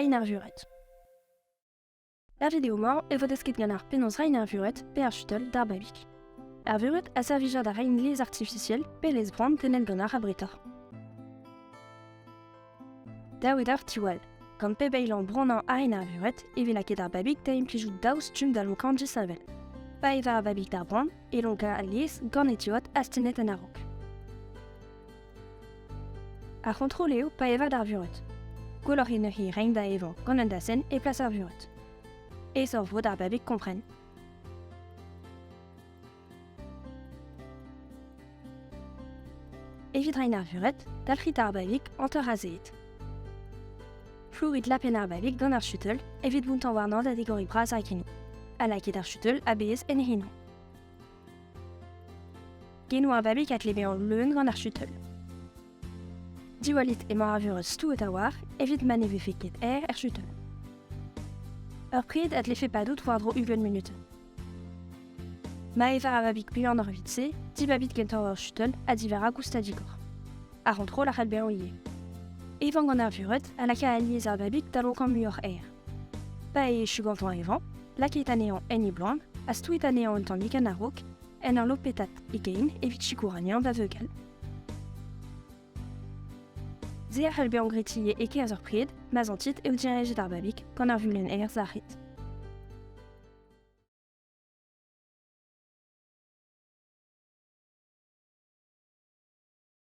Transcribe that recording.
rein vuret. Video e vo desket gant ar penaos rein vuret pe ar chutel d'ar babik. Ar vuret a servija da rein les artificiel pe les brand tenel gant ar abritor. Daout ar tiwal, gant pe beilan bronan a rein vuret e ket ar babik da implijout daoust tum da lonkan savel. Pa eva ar babik d'ar brand e lonka a lies gant etiot astenet an arok. Ar kontroleo pa eva d'ar vuret. Gwelloc'h e neuze rein da evan gant an dasen e plas ar vuret. E sor vod ar babik kompren. Evit rein ar vuret, dalc'hit ar babik anter a zeet. Flourit lapen ar babik gant ar chutel evit buntan warnan da digori braz ar krenou. A laket ar chutel a bez en hinan. Genou ar babik at lebe an leun gant ar chutel. Diwalit emañ ar vuret stouet a war evit man e vefe ket ar chutel. Ur pred at lefe padout war dro ugen minuten. Ma eva ar babik buan ar vitse, di babit kentor ur chutel a diver a gousta digor. A rentro la c'hall ben oie. Evan gant ar vuret a laka a liez ar babik da lonkan muioc'h air. Pa e chugantan evan, laket anean en e blanc, a stouet anean un tammik an arok, en ar lopetat e gein evit chikouranian da veugal. Ze ar c'hall ben gretille e keaz ur pred, ma zantit eo direjet ar babik gant ar vulen air zaret.